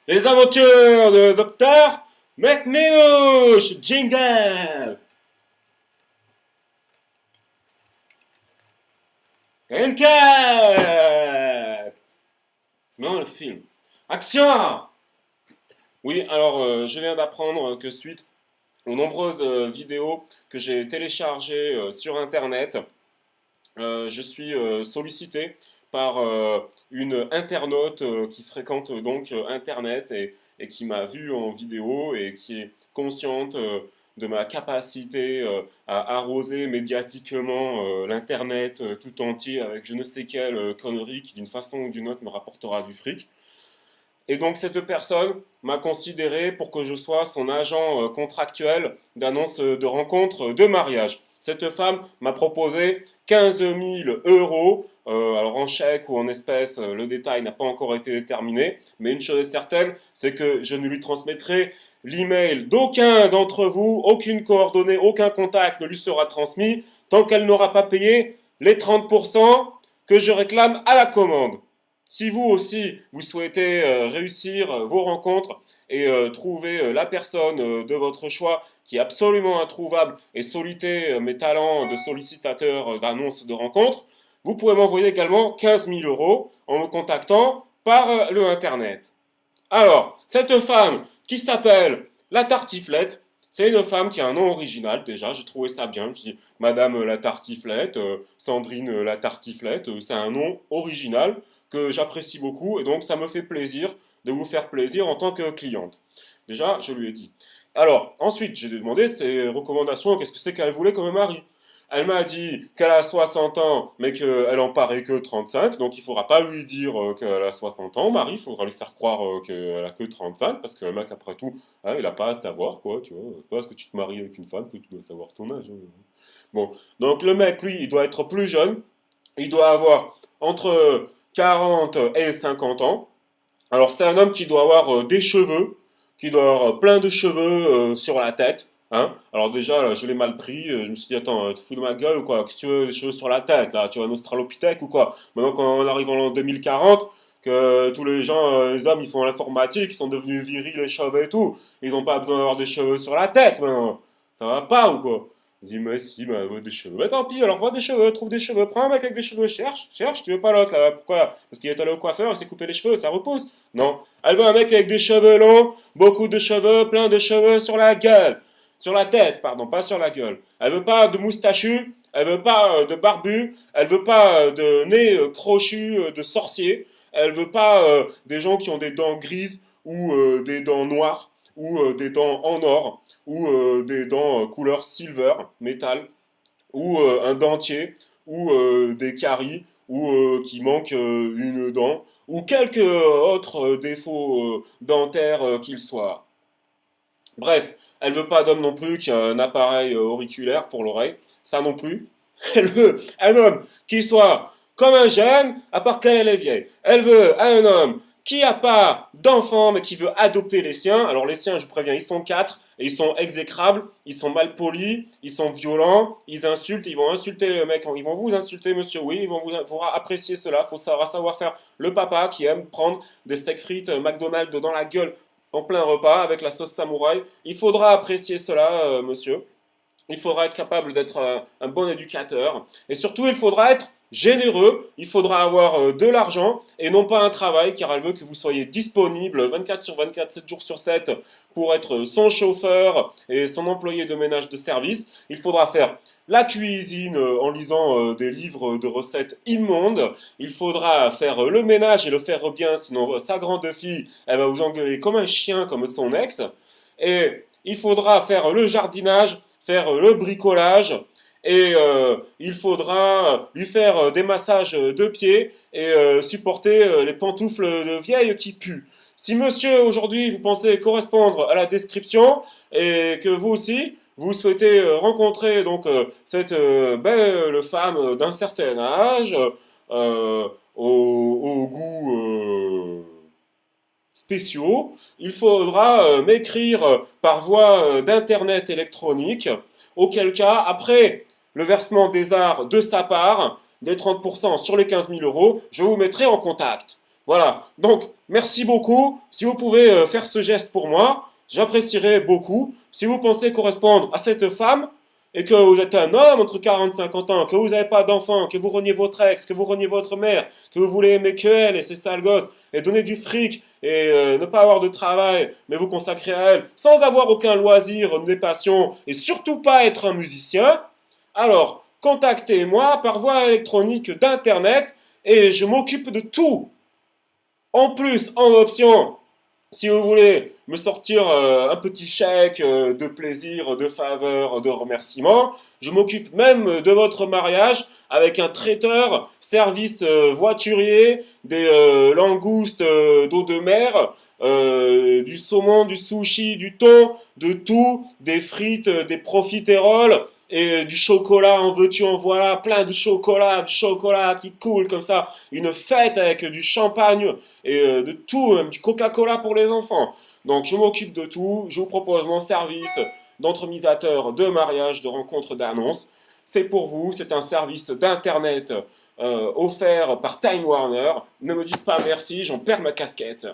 Les aventures de Docteur McNeish, jingle. Enquête. Non, le film. Action. Oui, alors je viens d'apprendre que suite aux nombreuses vidéos que j'ai téléchargées sur Internet, je suis sollicité par une internaute qui fréquente donc Internet et qui m'a vu en vidéo et qui est consciente de ma capacité à arroser médiatiquement l'Internet tout entier avec je ne sais quelle connerie qui d'une façon ou d'une autre me rapportera du fric. Et donc cette personne m'a considéré pour que je sois son agent contractuel d'annonce de rencontre de mariage. Cette femme m'a proposé 15 000 euros, alors en chèque ou en espèces, le détail n'a pas encore été déterminé, mais une chose est certaine, c'est que je ne lui transmettrai l'email d'aucun d'entre vous, aucune coordonnée, aucun contact ne lui sera transmis tant qu'elle n'aura pas payé les 30% que je réclame à la commande. Si vous aussi, vous souhaitez réussir vos rencontres et trouver la personne de votre choix qui est absolument introuvable et solliciter mes talents de sollicitateur d'annonces de rencontres, vous pouvez m'envoyer également 15 000 euros en me contactant par le Internet. Alors, cette femme qui s'appelle la Tartiflette, c'est une femme qui a un nom original déjà, j'ai trouvé ça bien. Je dis Madame la Tartiflette, Sandrine la Tartiflette, c'est un nom original que j'apprécie beaucoup et donc ça me fait plaisir de vous faire plaisir en tant que cliente. Déjà, je lui ai dit. Alors, ensuite, j'ai demandé ses recommandations, qu'est-ce que c'est qu'elle voulait comme mari. Elle m'a dit qu'elle a 60 ans, mais qu'elle en paraît que 35, donc il ne faudra pas lui dire qu'elle a 60 ans, Marie, il faudra lui faire croire qu'elle a que 35, parce que le mec, après tout, hein, il n'a pas à savoir, quoi, tu vois. C'est pas parce que tu te maries avec une femme que tu dois savoir ton âge. Hein. Bon, donc le mec, lui, il doit être plus jeune, il doit avoir entre 40 et 50 ans. Alors c'est un homme qui doit avoir des cheveux, qui doit avoir plein de cheveux sur la tête. Hein. Alors déjà, là, je l'ai mal pris. Je me suis dit, attends, tu te fous de ma gueule ou quoi? Qu'est-ce que tu veux, des cheveux sur la tête, là? Tu es un australopithèque ou quoi? Maintenant, quand on arrive en l'an 2040, que tous les gens, les hommes, ils font l'informatique, ils sont devenus virils, les cheveux et tout. Ils n'ont pas besoin d'avoir des cheveux sur la tête, maintenant. Ça va pas ou quoi? Il dit, mais si, bah, veut des cheveux. Mais tant pis, alors vois des cheveux, trouve des cheveux. Prends un mec avec des cheveux, cherche, tu veux pas l'autre, là. Pourquoi? Parce qu'il est allé au coiffeur, il s'est coupé les cheveux, ça repousse. Non. Elle veut un mec avec des cheveux longs, beaucoup de cheveux, plein de cheveux sur la gueule. Sur la tête, pardon, pas sur la gueule. Elle veut pas de moustachu, elle veut pas de barbu, elle veut pas de nez crochu de sorcier, elle veut pas des gens qui ont des dents grises ou des dents noires ou des dents en or ou des dents couleur silver, métal ou un dentier ou des caries ou qui manque une dent ou quelque autre défaut dentaire qu'il soit. Bref, elle veut pas d'homme non plus qui a un appareil auriculaire pour l'oreille, ça non plus. Elle veut un homme qui soit comme un jeune, à part qu'elle est vieille. Elle veut un homme qui n'a pas d'enfant, mais qui veut adopter les siens. Alors les siens, je vous préviens, ils sont quatre, et ils sont exécrables, ils sont mal polis, ils sont violents, ils insultent, ils vont insulter le mec, ils vont vous insulter, monsieur, oui, ils vont vous faudra apprécier cela, il faut savoir faire le papa qui aime prendre des steaks frites McDonald's dans la gueule en plein repas avec la sauce samouraï. Il faudra apprécier cela, monsieur. Il faudra être capable d'être un bon éducateur. Et surtout, il faudra être généreux. Il faudra avoir de l'argent et non pas un travail, car elle veut que vous soyez disponible 24 sur 24, 7 jours sur 7 pour être son chauffeur et son employé de ménage de service. Il faudra faire la cuisine en lisant des livres de recettes immondes. Il faudra faire le ménage et le faire bien, sinon sa grande fille, elle va vous engueuler comme un chien, comme son ex. Et il faudra faire le jardinage, faire le bricolage, et il faudra lui faire des massages de pieds et supporter les pantoufles de vieille qui puent. Si monsieur aujourd'hui vous pensez correspondre à la description et que vous aussi vous souhaitez rencontrer donc cette belle femme d'un certain âge au goût spéciaux, il faudra m'écrire par voie d'internet électronique, auquel cas, après le versement des arts de sa part, des 30% sur les 15 000 euros, je vous mettrai en contact. Voilà, donc merci beaucoup. Si vous pouvez faire ce geste pour moi, j'apprécierais beaucoup. Si vous pensez correspondre à cette femme et que vous êtes un homme entre 40 et 50 ans, que vous n'avez pas d'enfant, que vous reniez votre ex, que vous reniez votre mère, que vous voulez aimer que elle et ses sales gosses, et donner du fric et ne pas avoir de travail, mais vous consacrer à elle, sans avoir aucun loisir, des passions, et surtout pas être un musicien, alors contactez-moi par voie électronique d'Internet et je m'occupe de tout. En plus, en option, si vous voulez me sortir un petit chèque de plaisir, de faveur, de remerciement, je m'occupe même de votre mariage avec un traiteur, service voiturier, des langoustes d'eau de mer, du saumon, du sushi, du thon, de tout, des frites, des profiteroles et du chocolat en veux-tu en voilà, plein de chocolat, qui coule comme ça, une fête avec du champagne et de tout, même du Coca-Cola pour les enfants. Donc je m'occupe de tout, je vous propose mon service d'entremisateur de mariage, de rencontre d'annonces. C'est pour vous, c'est un service d'internet offert par Time Warner. Ne me dites pas merci, j'en perds ma casquette.